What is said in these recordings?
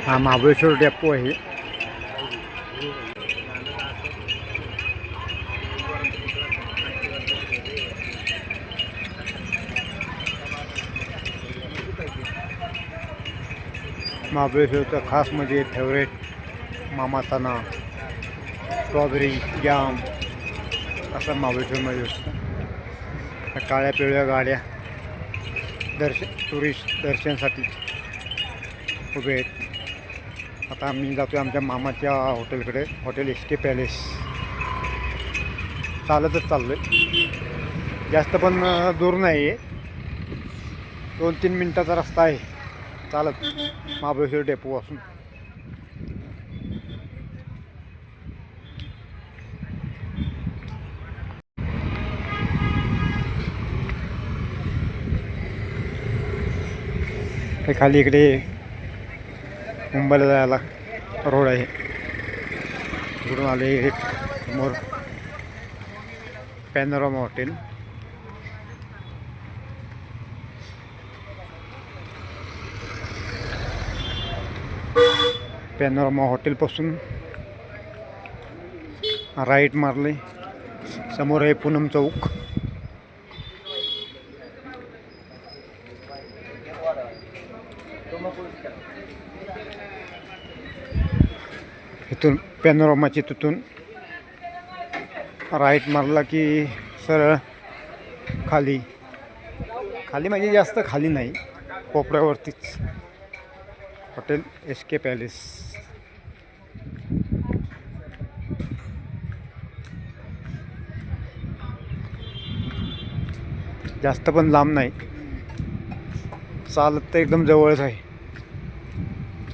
हा महाबळेश्वर डेपो आहे. महाबळेश्वरचा खास म्हणजे फेवरेट मामाताना स्ट्रॉबेरी जाम असं महाबळेश्वरमध्ये असतं. काळ्या पिवळ्या गाड्या टुरिस्ट दर्शनासाठी उभे आहेत. आता आम्ही जातो आमच्या मामाच्या हॉटेलकडे, हॉटेल एस के पॅलेस. चालतच चाललो आहे, जास्त पण दूर नाही आहे, 2-3 मिनटाचा रस्ता आहे चालत महाबळेश्वर डेपोपासून. हे खाली इकडे मुंबईला जायला रोड आहे. इकडून आले एक समोर पॅनोरामा हॉटेल. पॅनोरामा हॉटेलपासून राईट मारले, समोर आहे पूनम चौक. इथून पॅनोरामाची तिथून राईट मारला की सरळ खाली म्हणजे जास्त खाली नाही, कोपऱ्यावरतीच हॉटेल एस के पॅलेस. जास्त पण लांब नाही, चालत तर एकदम जवळच आहे.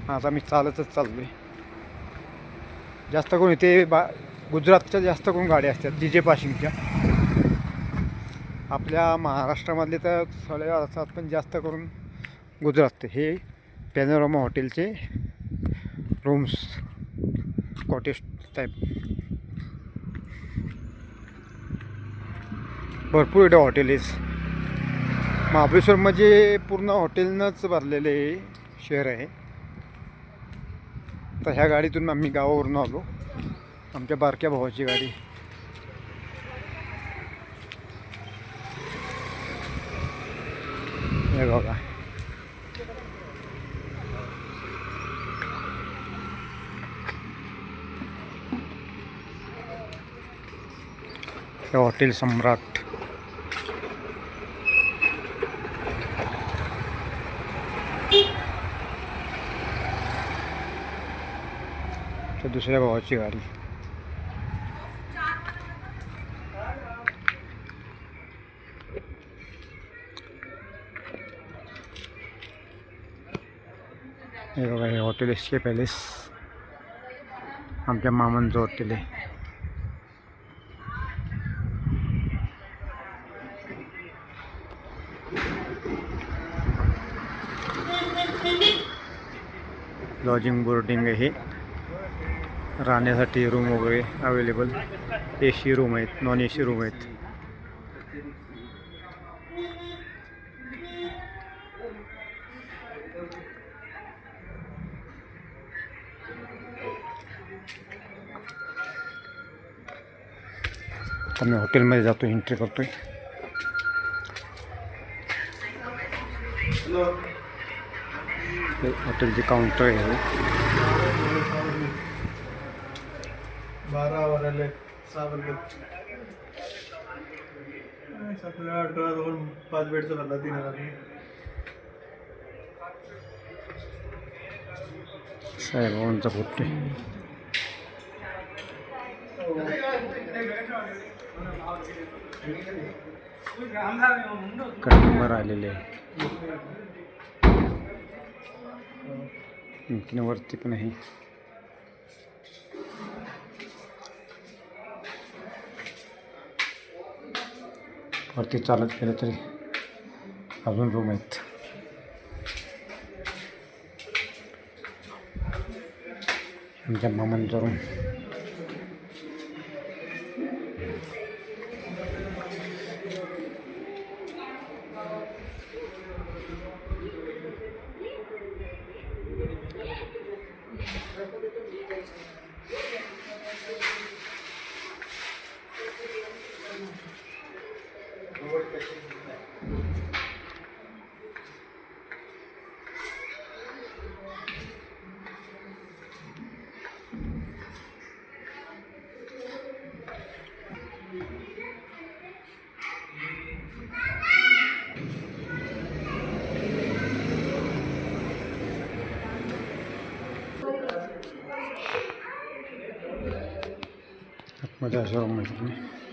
आता मी चालतच चाललो आहे. जास्त करून इथे गुजरातच्या जास्त करून गाड्या असतात DJ पाशिंगच्या. आपल्या महाराष्ट्रामधले तर सगळे असतात, पण जास्त करून गुजरात. हे पॅनोरामा हॉटेलचे रूम्स, कॉटेज टाईप भरपूर इथे हॉटेल आहेत. महाबळेश्वर म्हणजे पूर्ण हॉटेलनंच भरलेले शहर आहे. तर ह्या गाडीतून आम्ही गावावरून आलो, आमच्या बारक्या भावाची गाडी. हे बघा, हे हॉटेल सम्राट. दुसऱ्या भावाची गाडी. हे बघा, हे हॉटेल एस के पॅलेस आमच्या मामांचं हॉटेल आहे. लॉजिंग बोर्डिंग आहे, राहण्यासाठी रूम वगैरे अवेलेबल. AC रूम आहेत, नॉन AC रूम आहेत. आता मी हॉटेलमध्ये जातो, एंट्री करतोय. हॉटेलचे काउंटर आहे. 12 वाले 6 बंद 5 बेडचा भरला 3000. साहेबांचा फोटो नंबर आलेले आहे. आणखीन वरती पण आहे. वरती चालत गेलं तरी अजून रूम आहेत. आमच्या मामांचा रूम. मध्ये अशा रूम आहेत.